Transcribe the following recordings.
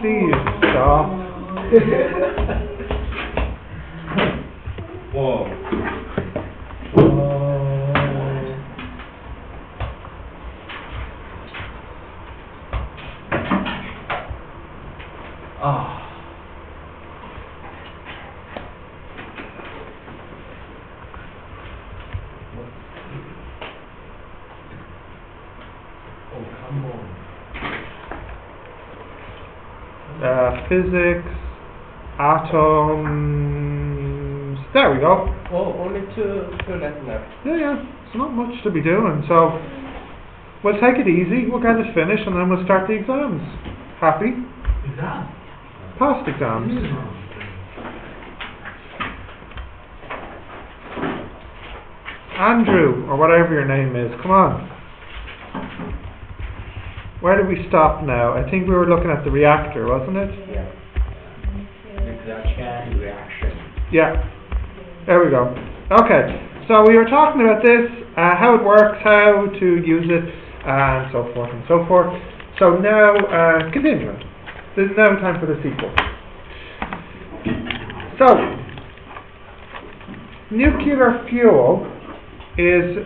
please stop. Whoa. Ah. Oh, come on. Physics, atoms. There we go. Oh, only two left. Yeah. It's not much to be doing, so we'll take it easy. We'll get it finished, and then we'll start the exams. Happy? Exam? Past exams. Andrew, or whatever your name is, come on. Where did we stop now? I think we were looking at the reactor, wasn't it? Yeah. Reaction. Yeah. There we go. Okay, so we were talking about this, how it works, how to use it, and so forth and so forth. So now, continuing. There's now time for the sequel. So, nuclear fuel is,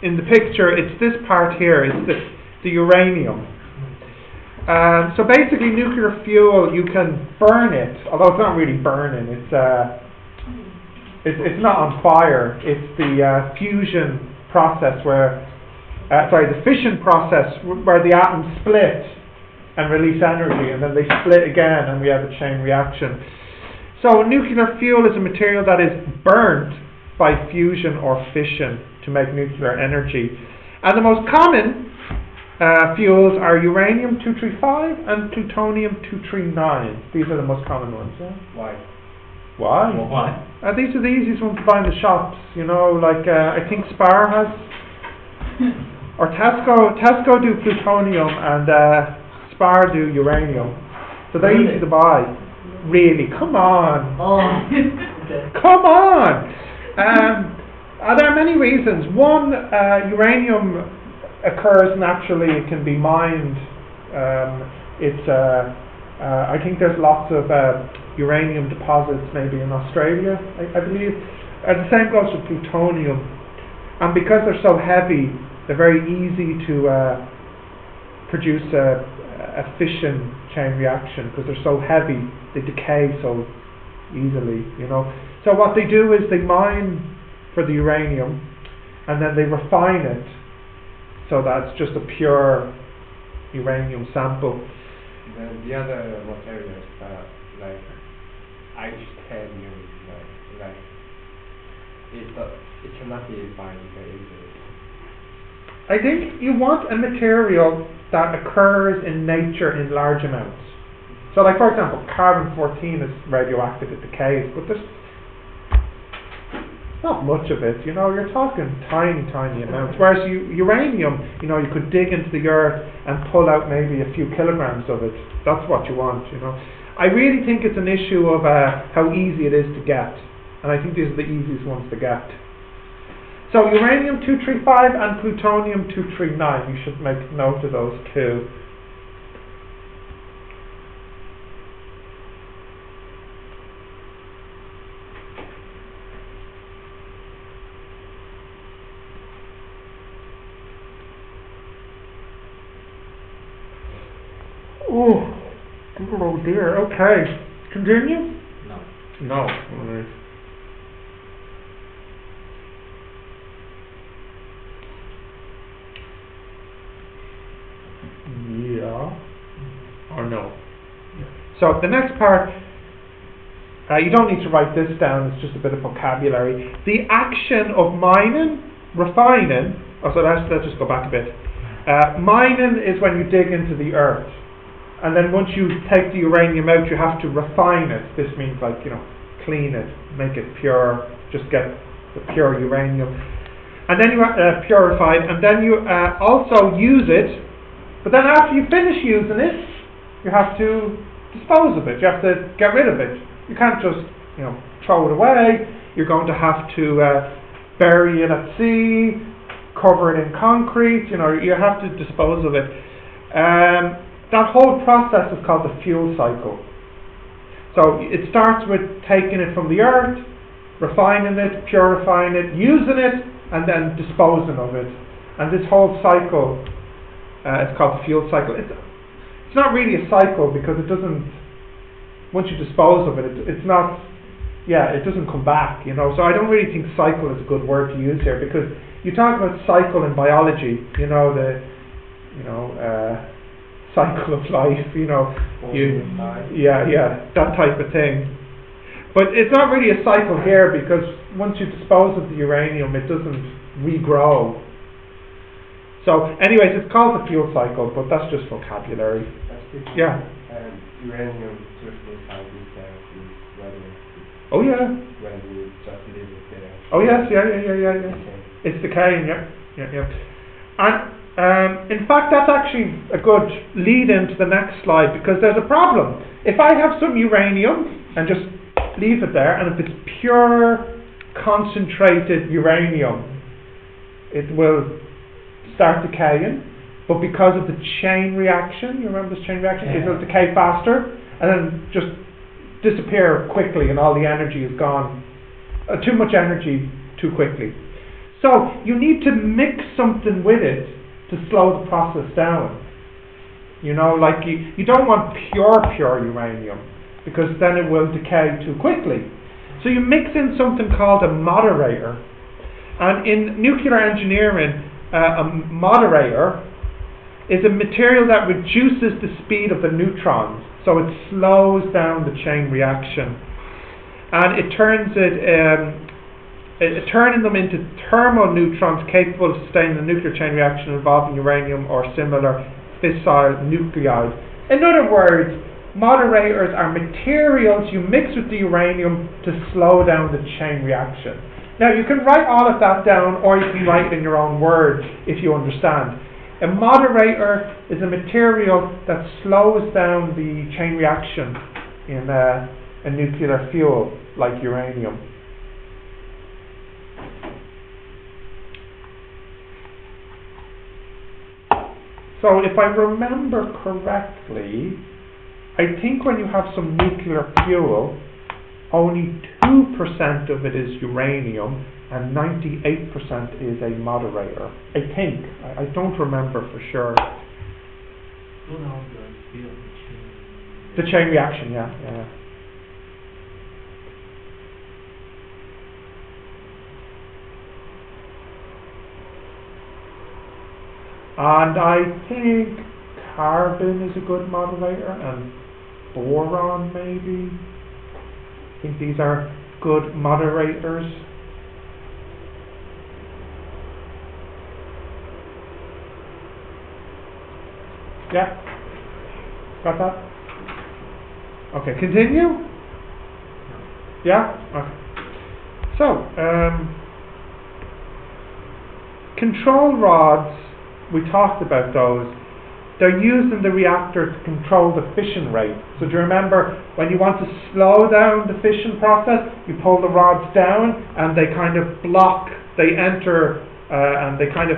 in the picture, it's this part here, it's the uranium. So basically nuclear fuel, you can burn it, although it's not really burning, it's not on fire, it's the fusion process where, the fission process where the atoms split and release energy, and then they split again and we have a chain reaction. So nuclear fuel is a material that is burnt by fusion or fission to make nuclear energy. And the most common fuels are uranium-235 and plutonium-239. These are the most common ones. Yeah? Why? Why? Well, why? These are the easiest ones to buy in the shops. You know, like I think Spar has, or Tesco do plutonium and Spar do uranium. So they're easy to buy. Really? Come on. Oh. Come on. There are many reasons. One, uranium occurs naturally. It can be mined. I think there's lots of uranium deposits maybe in Australia, I believe. The same goes with plutonium. And because they're so heavy, they're very easy to produce a fission chain reaction. Because they're so heavy, they decay so easily, you know. So what they do is they mine for the uranium, and then they refine it so that it's just a pure uranium sample. And the other materials, like titanium, it cannot be refined very easily. I think you want a material that occurs in nature in large amounts. So like for example, carbon-14 is radioactive, it decays, but there's not much of it, you know, you're talking tiny amounts. Whereas uranium, you know, you could dig into the earth and pull out maybe a few kilograms of it. That's what you want, you know. I really think it's an issue of how easy it is to get. And I think these are the easiest ones to get. So uranium-235 and plutonium-239, you should make note of those two. Oh dear, okay. Continue? No. Alright. Yeah. Or no? So the next part, you don't need to write this down, it's just a bit of vocabulary. The action of mining, refining, let's just go back a bit. Mining is when you dig into the earth. And then once you take the uranium out, you have to refine it. This means like, you know, clean it, make it pure, just get the pure uranium. And then you purify it, and then you also use it. But then after you finish using it, you have to dispose of it. You have to get rid of it. You can't just, you know, throw it away. You're going to have to bury it at sea, cover it in concrete. You know, you have to dispose of it. that whole process is called the fuel cycle. So it starts with taking it from the earth, refining it, purifying it, using it, and then disposing of it. And this whole cycle is called the fuel cycle. It's not really a cycle because it doesn't, once you dispose of it, it's not, it doesn't come back, you know. So I don't really think cycle is a good word to use here, because you talk about cycle in biology, you know, cycle of life, you know, that type of thing. But it's not really a cycle here, because once you dispose of the uranium, it doesn't regrow. So, anyways, it's called the fuel cycle, but that's just vocabulary. Uranium crystal cycle is whether Oh yeah. whether you just leave it there. Oh yes, yeah. Okay. It's decaying, yeah. And in fact, that's actually a good lead into the next slide, because there's a problem. If I have some uranium and just leave it there, and if it's pure concentrated uranium, it will start decaying. But because of the chain reaction, you remember this chain reaction? It will decay faster and then just disappear quickly, and all the energy is gone. Too much energy too quickly. So you need to mix something with it to slow the process down. You know, like you don't want pure uranium, because then it will decay too quickly. So you mix in something called a moderator. And in nuclear engineering, a moderator is a material that reduces the speed of the neutrons, so it slows down the chain reaction, and it turns turning them into thermal neutrons capable of sustaining the nuclear chain reaction involving uranium or similar fissile nuclei. In other words, moderators are materials you mix with the uranium to slow down the chain reaction. Now you can write all of that down, or you can write it in your own words if you understand. A moderator is a material that slows down the chain reaction in a nuclear fuel like uranium. So if I remember correctly, I think when you have some nuclear fuel, only 2% of it is uranium and 98% is a moderator. I think. I don't remember for sure. The chain reaction, yeah. And I think carbon is a good moderator, and boron maybe. I think these are good moderators. Yeah? Got that? Okay, continue? Yeah? Okay. So, control rods, we talked about those. They're used in the reactor to control the fission rate. So do you remember when you want to slow down the fission process, you pull the rods down and they kind of block, they enter and they kind of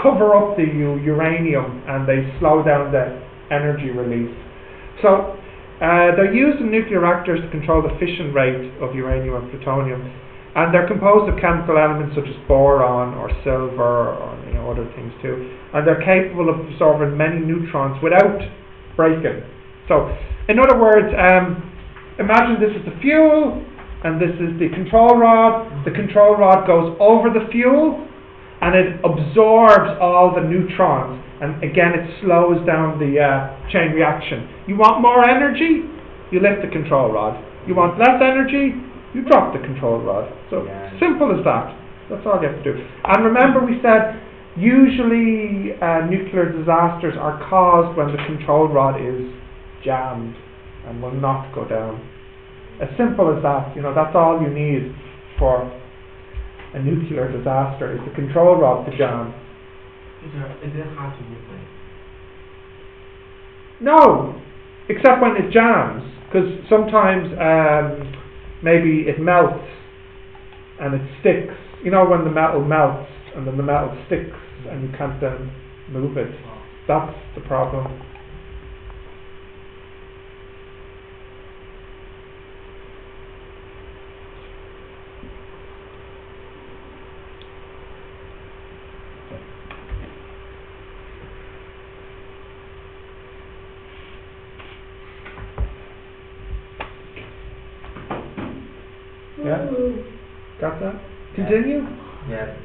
cover up the uranium and they slow down the energy release. So they're used in nuclear reactors to control the fission rate of uranium and plutonium, and they're composed of chemical elements such as boron or silver or other things too, and they're capable of absorbing many neutrons without breaking. So in other words, imagine this is the fuel and this is the control rod. The control rod goes over the fuel and it absorbs all the neutrons, and again it slows down the chain reaction. You want more energy, you lift the control rod. You want less energy, you drop the control rod. So simple as that. That's all you have to do. And remember, we said usually nuclear disasters are caused when the control rod is jammed and will not go down. As simple as that. That's all you need for a nuclear disaster, is the control rod to jam. Is it hard to replace? No, except when it jams, because sometimes maybe it melts and it sticks. When the metal melts and then the metal sticks and you can't then move it. That's the problem. Yeah? Got that? Continue? Yeah.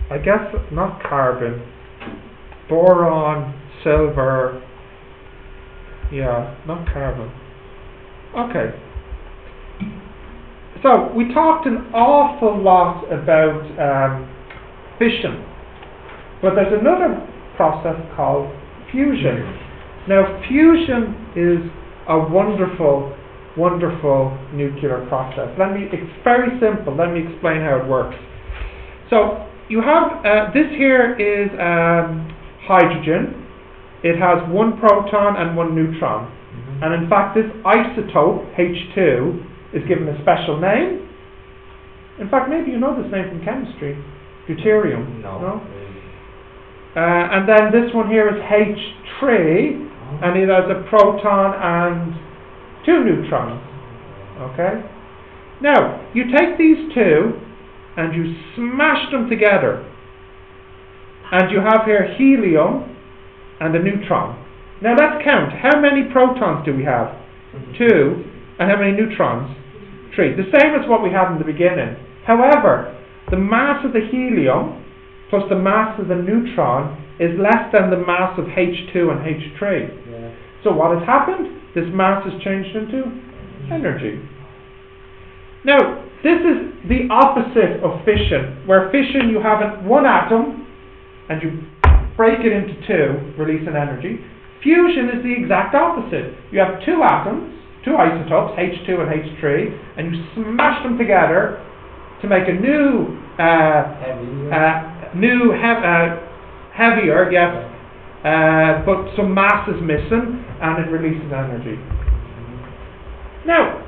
I guess not carbon. Boron, silver. Yeah, not carbon. Okay. So we talked an awful lot about fission, but there's another process called fusion. Now fusion is a wonderful, wonderful nuclear process. It's very simple. Let me explain how it works. So you have, this here is hydrogen. It has one proton and one neutron. And in fact this isotope, H2, is given a special name. In fact, maybe you know this name from chemistry. Deuterium. No? And then this one here is H3, and it has a proton and two neutrons. Okay? Now, you take these two and you smash them together, and you have here helium and a neutron. Now let's count. How many protons do we have? 2. And how many neutrons? 3. The same as what we had in the beginning. However, the mass of the helium plus the mass of the neutron is less than the mass of H2 and H3. Yeah. So what has happened? This mass has changed into energy. Now, this is the opposite of fission. Where fission you have one atom and you break it into two, release an energy. Fusion is the exact opposite. You have two atoms, two isotopes, H2 and H3, and you smash them together to make a new, heavier, yes, but some mass is missing, and it releases energy. Now,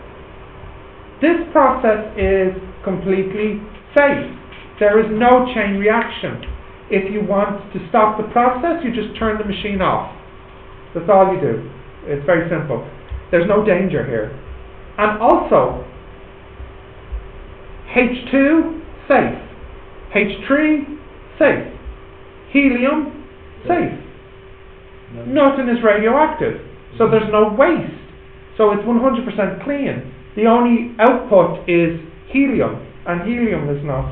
this process is completely safe. There is no chain reaction. If you want to stop the process, you just turn the machine off. That's all you do. It's very simple. There's no danger here. And also, H2, safe. H3, safe. Helium, safe. Nothing is radioactive. So there's no waste. So it's 100% clean. The only output is helium. And helium is not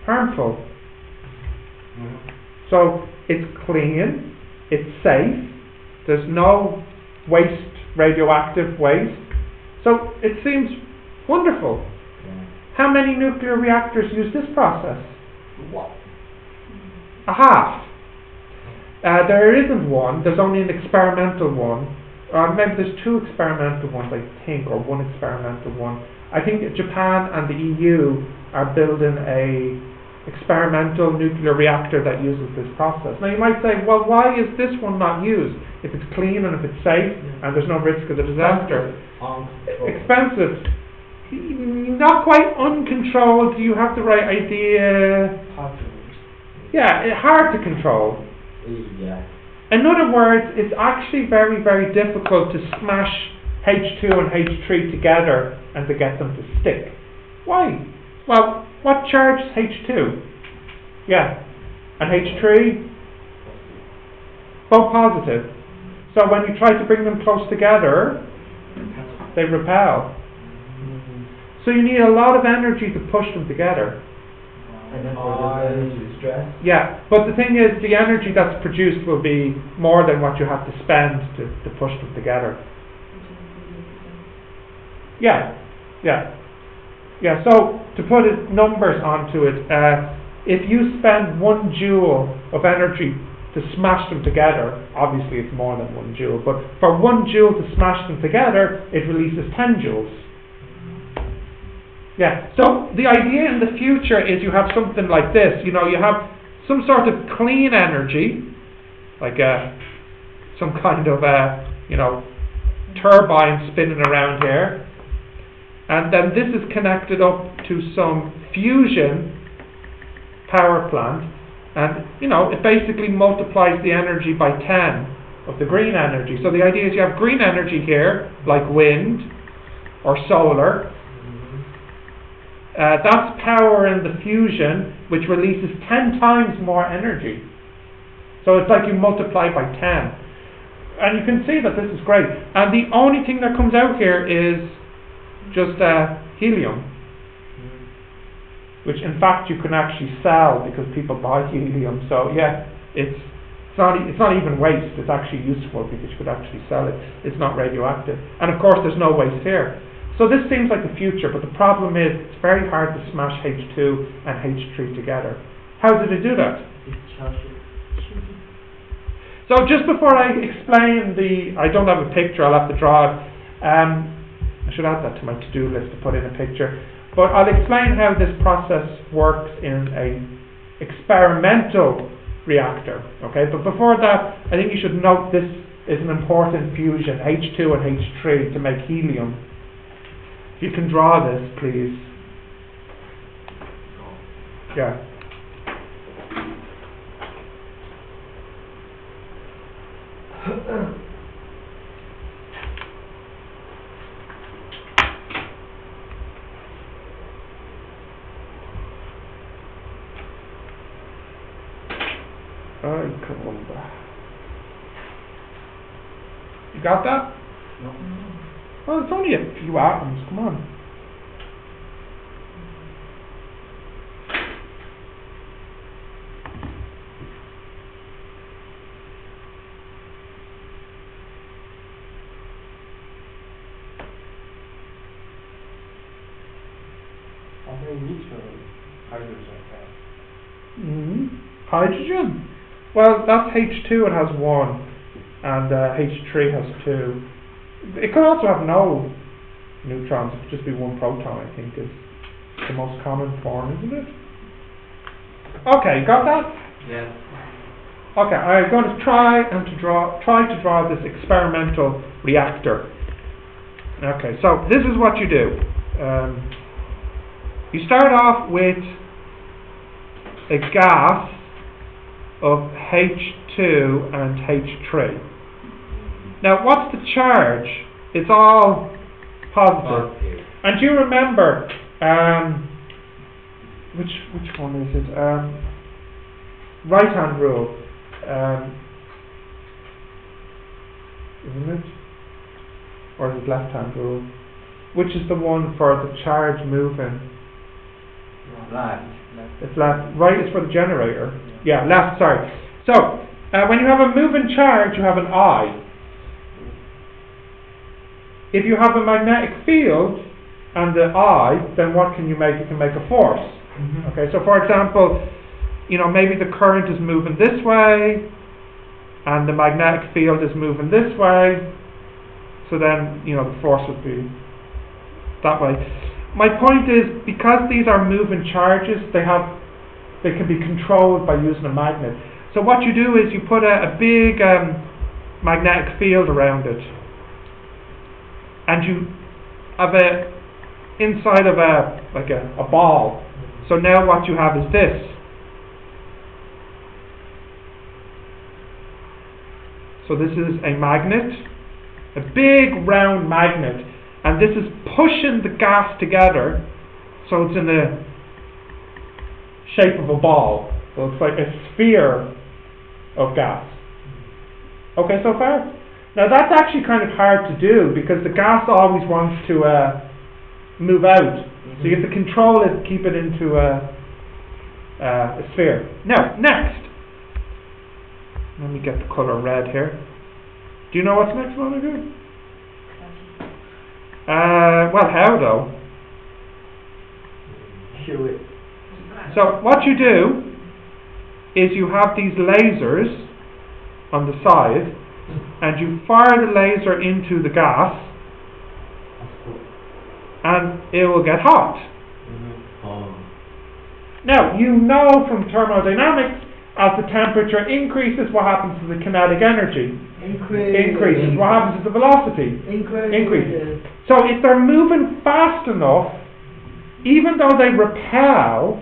harmful. So it's clean. It's safe. There's no waste, radioactive waste. So it seems wonderful. How many nuclear reactors use this process? A half. There isn't one. There's only an experimental one. Maybe there's two experimental ones, I think, or one experimental one. I think Japan and the EU are building a experimental nuclear reactor that uses this process. Now you might say, well, why is this one not used? If it's clean and if it's safe and there's no risk of a disaster. Expensive. Not quite uncontrolled. You have the right idea. Yeah, hard to control. Yeah. In other words, it's actually very, very difficult to smash H2 and H3 together and to get them to stick. Why? Well, what charge is H2? Yeah. And H3? Both positive. So when you try to bring them close together, they repel. So you need a lot of energy to push them together. And then energy stress. Yeah, but the thing is, the energy that's produced will be more than what you have to spend to push them together. Yeah. So to put numbers onto it, if you spend 1 joule of energy to smash them together, obviously it's more than 1 joule, but for 1 joule to smash them together, it releases 10 joules. Yeah, so the idea in the future is you have something like this. You have some sort of clean energy, like some kind of turbine spinning around here, and then this is connected up to some fusion power plant, and it basically multiplies the energy by 10 of the green energy. So the idea is you have green energy here, like wind or solar. That's power in the fusion, which releases 10 times more energy. So it's like you multiply by 10. And you can see that this is great. And the only thing that comes out here is just helium, which in fact you can actually sell because people buy helium. So yeah, it's not even waste. It's actually useful because you could actually sell it. It's not radioactive, and of course there's no waste here. So this seems like the future, but the problem is it's very hard to smash H2 and H3 together. How did it do that? So just before I explain I don't have a picture, I'll have to draw it. I should add that to my to-do list to put in a picture. But I'll explain how this process works in an experimental reactor. Okay, but before that, I think you should note this is an important fusion, H2 and H3 to make helium. If you can draw this, please. Yeah. You got that? No. Well, it's only a few atoms, come on. How many neutral hydrogen have? Hydrogen? Well, that's H2, it has 1. And H3 has 2. It could also have no neutrons. It could just be 1 proton, I think, is the most common form, isn't it? Okay, got that? Yes. Okay, I'm going to try to draw this experimental reactor. Okay, so this is what you do. You start off with a gas of H2 and H3. Now, what's the charge? It's all positive. And do you remember which one is it? Right hand rule, isn't it? Or is it left hand rule? Which is the one for the charge moving? Left. It's left. Right is for the generator. Yeah, left. Sorry. So when you have a moving charge, you have an I. If you have a magnetic field and the I, then what can you make? You can make a force. Okay, so for example, maybe the current is moving this way and the magnetic field is moving this way, so then the force would be that way. My point is, because these are moving charges, they can be controlled by using a magnet. So what you do is you put a big magnetic field around it, and you have inside of a ball. So now what you have is this. So this is a magnet, a big round magnet, and this is pushing the gas together, so it's in the shape of a ball. So it's like a sphere of gas. Okay, so far? Now that's actually kind of hard to do because the gas always wants to move out. So you have to control it, keep it into a sphere. Now, next. Let me get the colour red here. Do you know what's next, Monica? Well, how though? Show it. So what you do is you have these lasers on the side, and you fire the laser into the gas, and it will get hot. Now, you know from thermodynamics, as the temperature increases, what happens to the kinetic energy? Increases. What happens to the velocity? Increases. So if they're moving fast enough, even though they repel,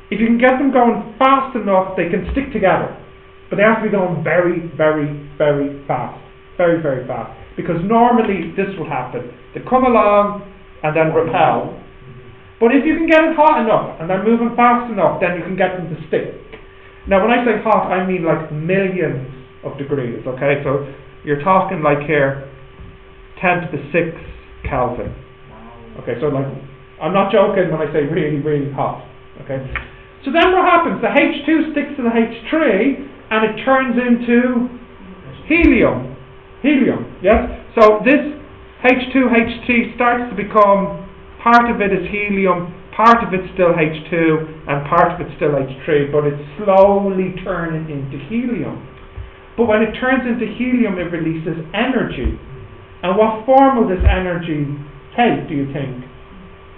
if you can get them going fast enough, they can stick together. But they have to be going very, very, very fast. Very, very fast. Because normally this will happen. They come along and then repel. But if you can get it hot enough and they're moving fast enough, then you can get them to stick. Now when I say hot, I mean like millions of degrees, okay? So you're talking like here 10 to the 6 Kelvin. Okay, so like, I'm not joking when I say really, really hot. Okay, so then what happens? The H2 sticks to the H3 and it turns into helium. Helium, yes? So this H2HT starts to become, part of it is helium, part of it's still H2, and part of it's still H3, but it's slowly turning into helium. But when it turns into helium, it releases energy. And what form will this energy take, do you think?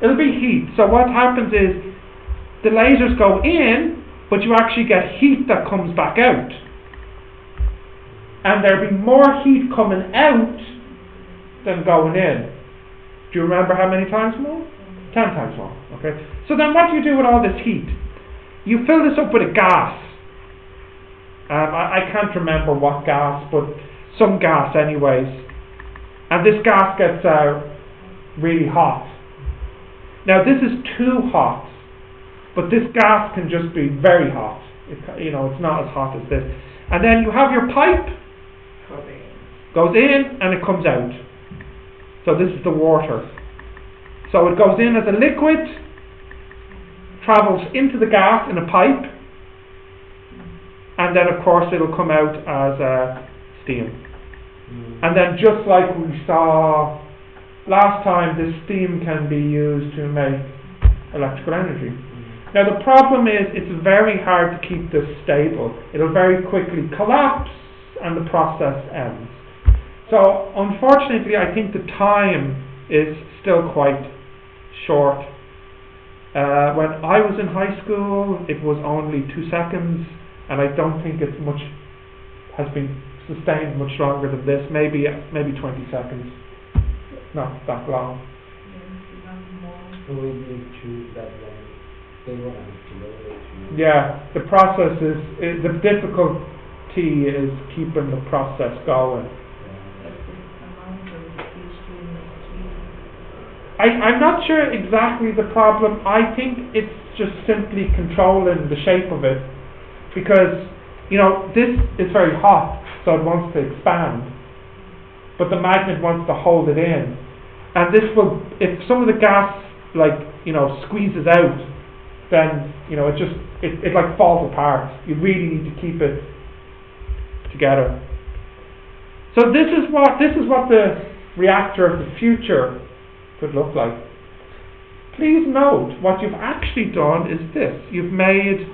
It'll be heat. So what happens is, the lasers go in, but you actually get heat that comes back out. And there'll be more heat coming out than going in. Do you remember how many times more? 10 times more. Okay. So then what do you do with all this heat? You fill this up with a gas. I can't remember what gas, but some gas anyways. And this gas gets really hot. Now this is too hot, but this gas can just be very hot. It's not as hot as this. And then you have your pipe, goes in and it comes out. So this is the water. So it goes in as a liquid, travels into the gas in a pipe, and then of course it'll come out as steam. And then just like we saw last time, this steam can be used to make electrical energy. Now the problem is it's very hard to keep this stable. It'll very quickly collapse and the process ends. So unfortunately I think the time is still quite short. When I was in high school it was only 2 seconds, and I don't think it's much has been sustained much longer than this, maybe 20 seconds. Not that long. So we need to choose that one. Yeah, the process is the difficulty is keeping the process going. I'm not sure exactly the problem. I think it's just simply controlling the shape of it, because this is very hot, so it wants to expand, but the magnet wants to hold it in, and this will, if some of the gas squeezes out, then it like falls apart. You really need to keep it together. So this is what the reactor of the future could look like. Please note what you've actually done is this: you've made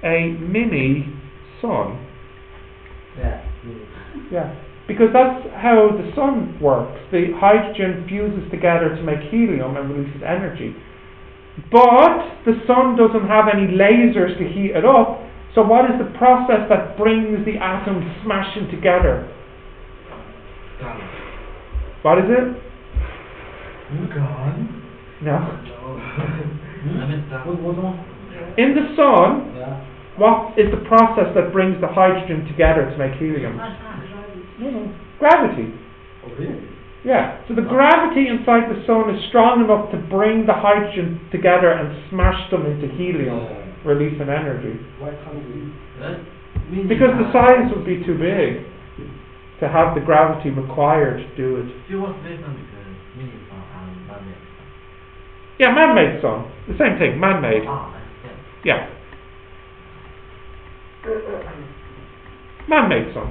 a mini sun. Yeah, because that's how the sun works. The hydrogen fuses together to make helium and releases energy. But the sun doesn't have any lasers to heat it up, so what is the process that brings the atoms smashing together? What is it? No. In the sun, what is the process that brings the hydrogen together to make helium? No. Gravity. Oh, really? Yeah, so the gravity inside the sun is strong enough to bring the hydrogen together and smash them into helium, releasing energy. Why can't we? Because the size would be too big to have the gravity required to do it. Yeah, man-made sun. The same thing, man-made. Yeah. Man-made sun.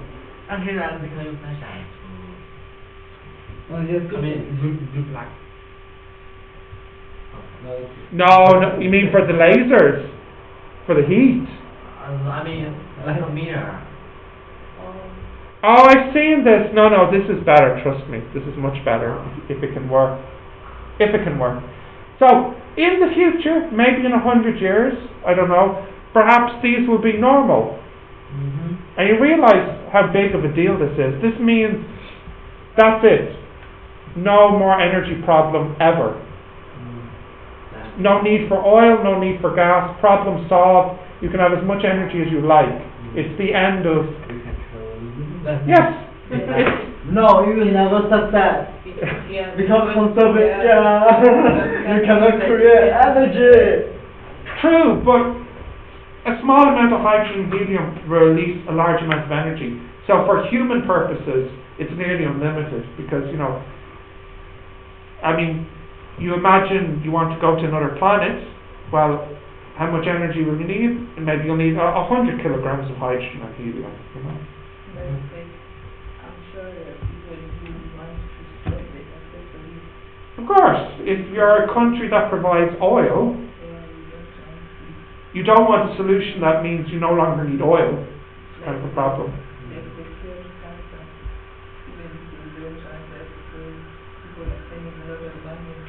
No, you mean for the lasers? For the heat? Like a mirror. Oh, I've seen this. No, this is better, trust me. This is much better, if it can work. If it can work. So, in the future, maybe in 100 years, I don't know, perhaps these will be normal. And you realise how big of a deal this is. This means that's it. No more energy problem ever. No need for oil, no need for gas, problem solved. You can have as much energy as you like. It's the end of... Yes. No, you will never stop that. Because conservative, you cannot create energy. True, but a small amount of hydrogen and helium release a large amount of energy. So for human purposes, it's nearly unlimited because, you know, I mean, you imagine you want to go to another planet, well, how much energy will you need? Maybe you'll need 100 kilograms of hydrogen or helium, you know. I'm sure that people who want to spread it, especially Of course, if you're a country that provides oil, you don't want a solution that means you no longer need oil. It's kind of a problem.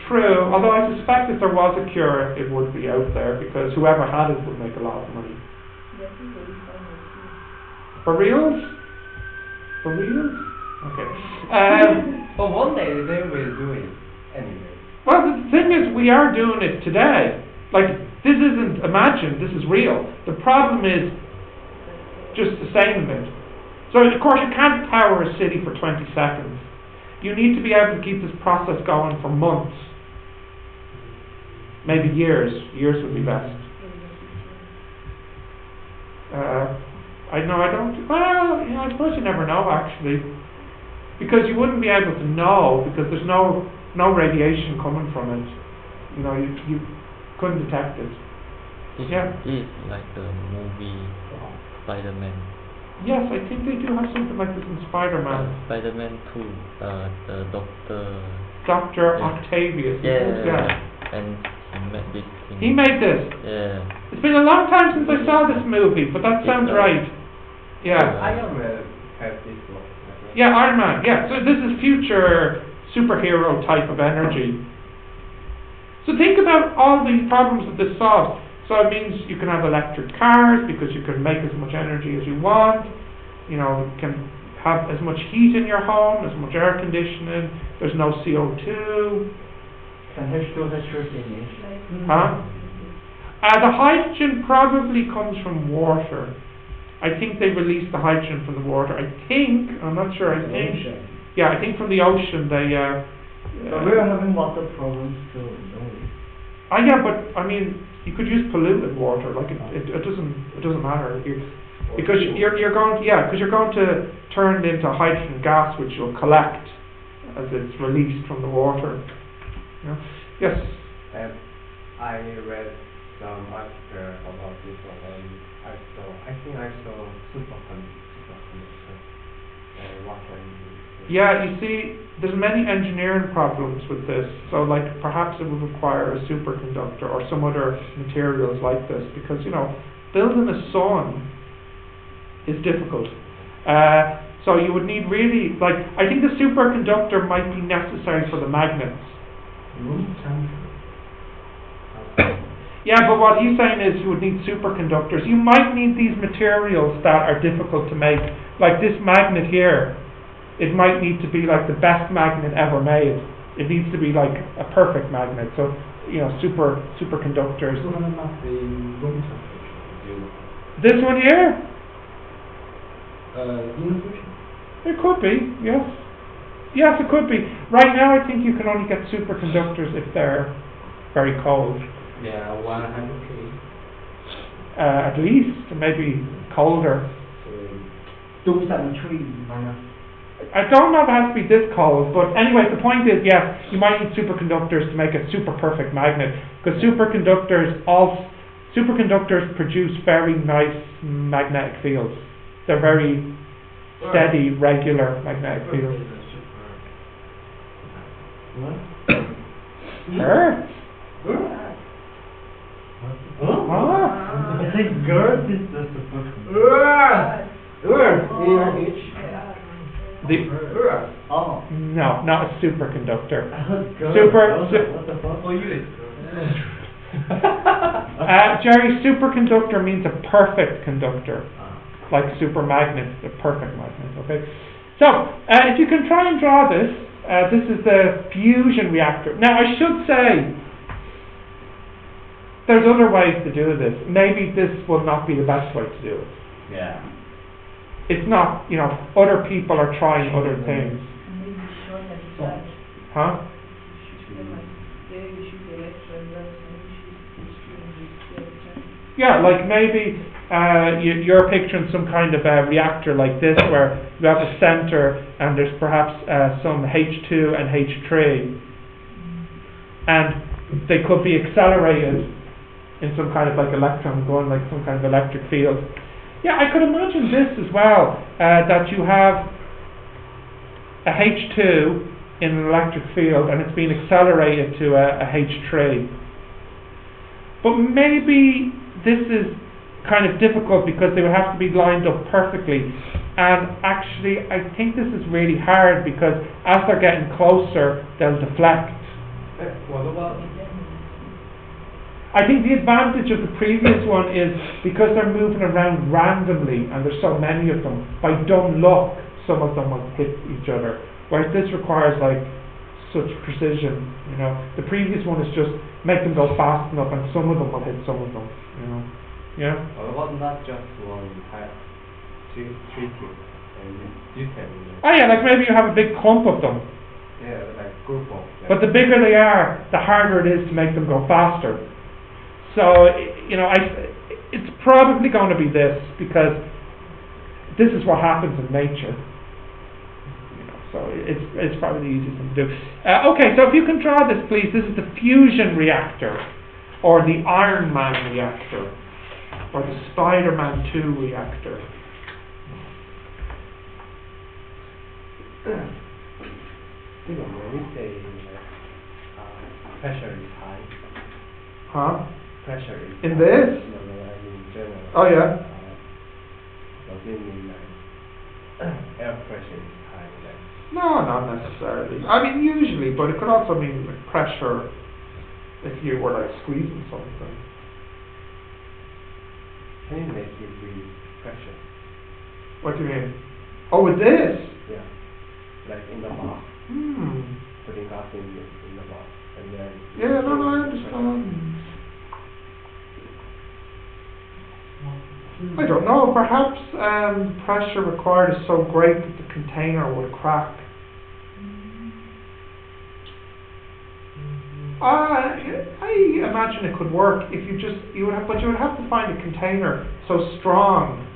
True, although I suspect if there was a cure, it would be out there because whoever had it would make a lot of money. For reals? For reals? Okay. But one day they will do it anyway. Well, the thing is, we are doing it today. Like, this isn't imagined, this is real. The problem is just sustainment. So, of course, you can't power a city for 20 seconds. You need to be able to keep this process going for months. Maybe years. Years would be best. I don't, well, you know, I suppose you never know, actually. Because you wouldn't be able to know, because there's no radiation coming from it. You know, you couldn't detect it. Yeah. It's like the movie Spider-Man. Yes, I think they do have something like this in Spider-Man. Spider-Man 2, the doctor. Dr. Yeah. Octavius. Yeah. And he made this thing. He made this. Yeah. It's been a long time since I saw this movie, but that sounds right. Yeah. Iron Man has this one. Yeah, Iron Man. Yeah. So this is future superhero type of energy. So think about all the problems that this solves. So it means you can have electric cars because you can make as much energy as you want. You know, you can have as much heat in your home, as much air conditioning. There's no CO2. Huh? The hydrogen probably comes from water. I think they release the hydrogen from the water. I think, I'm not sure, I think. Yeah, I think from the ocean they... But we're having water problems too, don't we? Yeah, but I mean, you could use polluted water. Like it doesn't matter. Because you're going to turn it into hydrogen gas, which you'll collect as it's released from the water. Yeah. Yes. I read some article about this one. I think I saw superconductor. What can you do? Yeah, you see, there's many engineering problems with this. So, like, perhaps it would require a superconductor or some other materials like this, because, you know, building a sun is difficult. So you would need really, like, I think the superconductor might be necessary for the magnets. Yeah, but what he's saying is you would need superconductors. You might need these materials that are difficult to make. Like this magnet here, it might need to be like the best magnet ever made. It needs to be like a perfect magnet. So, you know, superconductors. This one here? It could be, yes. Yes, it could be. Right now I think you can only get superconductors if they're very cold. Yeah, 100K. At least, maybe colder. I don't know if it has to be this cold, but anyway, the point is, yes, you might need superconductors to make a super perfect magnet, because superconductors produce very nice magnetic fields. They're very steady, regular magnetic fields. Earth? I think girth is the No, not a superconductor. What the fuck? Jerry, superconductor means a perfect conductor, like supermagnet, a perfect magnet. Okay. So, if you can try and draw this, this is the fusion reactor. Now, I should say, there's other ways to do this. Maybe this will not be the best way to do it. Yeah. It's not, you know, other people are trying other things. Huh? Yeah, like maybe you're picturing some kind of a reactor like this, where you have a center and there's perhaps some H2 and H3, and they could be accelerated in some kind of like electron going like some kind of electric field. Yeah, I could imagine this as well, that you have a H2 in an electric field and it's being accelerated to a H3. But maybe this is kind of difficult because they would have to be lined up perfectly. And actually, I think this is really hard because as they're getting closer, they'll deflect. What about? I think the advantage of the previous one is because they're moving around randomly and there's so many of them, by dumb luck, some of them will hit each other. Whereas this requires like such precision, you know. The previous one is just make them go fast enough and some of them will hit some of them, you know. Yeah? What about not just one type, three tube, and you can... Oh yeah, like maybe you have a big clump of them. Yeah, like group of them. But the bigger they are, the harder it is to make them go faster. So, you know, it's probably going to be this, because this is what happens in nature. You know, so it's probably the easiest thing to do. Okay, so if you can draw this, please. This is the fusion reactor, or the Iron Man reactor, or the Spider-Man 2 reactor. You know, when we say pressure is high. Huh? Pressure is In high. this? No, I mean in general. Oh yeah. Does it mean like air pressure is high? Like No, not necessarily. I mean, usually, but it could also mean like pressure if you were like squeezing something. can you make it with pressure? What do you mean? Oh, with this? Yeah, like in the box, putting gas in the box, and then. Yeah, no, I understand. I don't know, perhaps pressure required is so great that the container would crack. I imagine it could work if you would have to find a container so strong.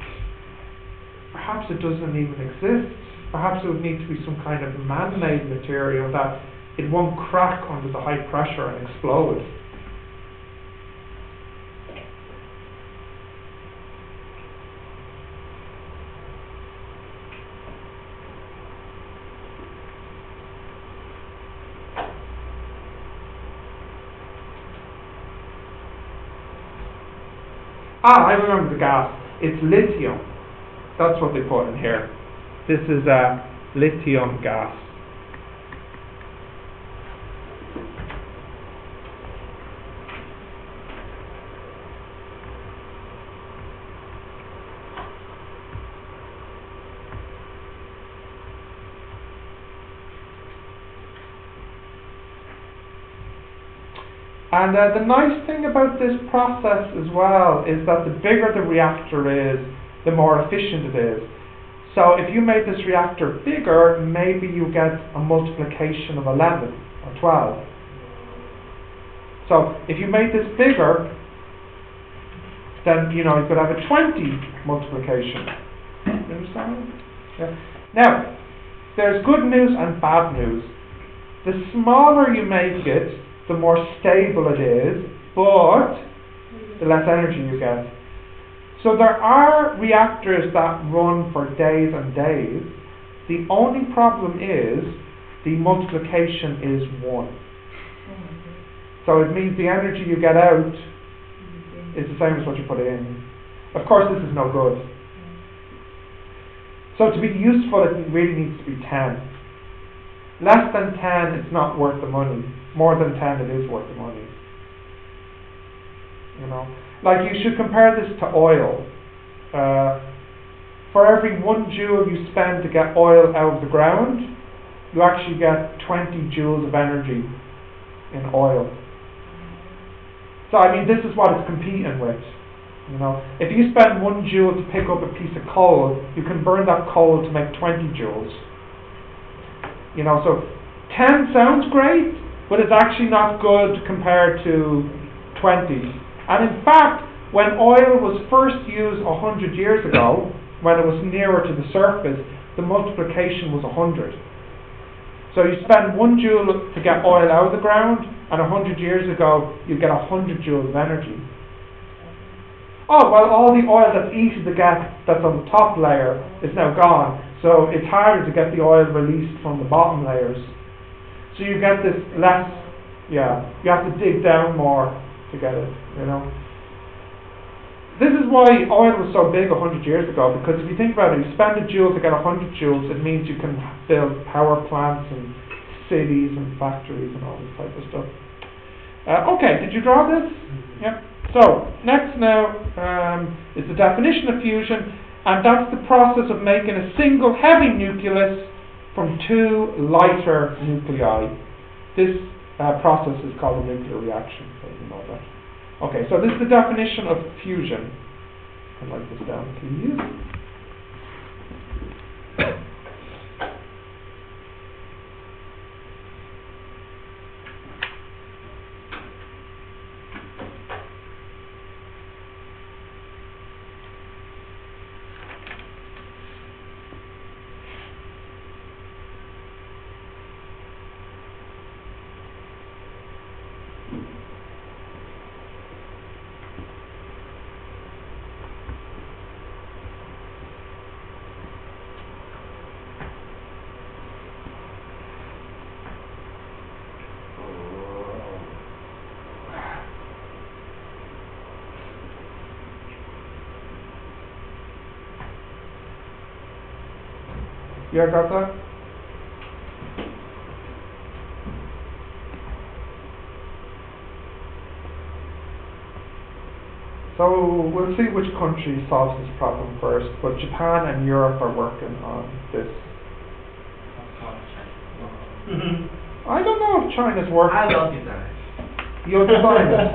Perhaps it doesn't even exist. Perhaps it would need to be some kind of man-made material that it won't crack under the high pressure and explode. I remember the gas. It's lithium. That's what they put in here. This is a lithium gas. And the nice thing about this process as well is that the bigger the reactor is, the more efficient it is. So if you made this reactor bigger, maybe you get a multiplication of 11 or 12. So if you made this bigger, then you could have a 20 multiplication. You understand? Yeah. Now, there's good news and bad news. The smaller you make it, the more stable it is, but the less energy you get. So there are reactors that run for days and days. The only problem is the multiplication is 1. So it means the energy you get out is the same as what you put in. Of course, this is no good. So to be useful, it really needs to be 10. Less than 10, it's not worth the money. More than 10, it is worth the money. Like you should compare this to oil. For every 1 joule you spend to get oil out of the ground, you actually get 20 joules of energy in oil. So this is what it's competing with. If you spend 1 joule to pick up a piece of coal, you can burn that coal to make 20 joules. So 10 sounds great, but it's actually not good compared to 20. And in fact, When oil was first used 100 years ago, when it was nearer to the surface, the multiplication was 100. So you spend 1 joule to get oil out of the ground, and 100 years ago you get 100 joules of energy. Oh, well, all the oil that's easy to get, that's on the top layer, is now gone. So it's harder to get the oil released from the bottom layers. So you get this less, you have to dig down more to get it, you know. This is why oil was so big 100 years ago, because if you think about it, you spend a joule to get 100 joules, it means you can build power plants and cities and factories and all this type of stuff. Okay, did you draw this? Yep. So, next now is the definition of fusion, and that's the process of making a single heavy nucleus from 2 lighter nuclei. This process is called a nuclear reaction, so you know that. Okay, so this is the definition of fusion. I'll write this down, please. You got that? So we'll see which country solves this problem first, but Japan and Europe are working on this. I don't know if China's working. I don't design. You'll design it.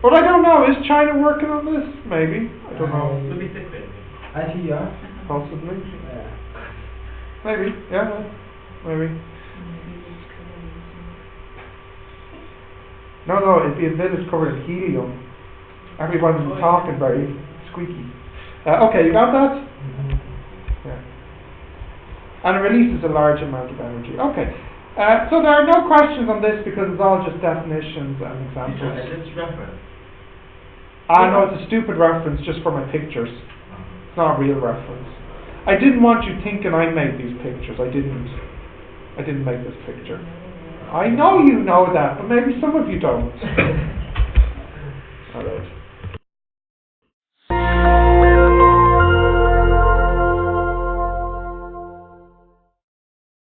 But I don't know, is China working on this? Maybe. I don't know. To be secret. I see you are. Possibly. Yeah. Maybe, yeah, maybe. No, it'd be a village covered in helium. Everyone's talking very squeaky. Okay, you got that? Yeah. And it releases a large amount of energy. Okay. So there are no questions on this because it's all just definitions and examples. It's reference. No, it's a stupid reference just for my pictures. It's not a real reference. I didn't want you thinking I made these pictures. I didn't make this picture. I know you know that, but maybe some of you don't. Alright.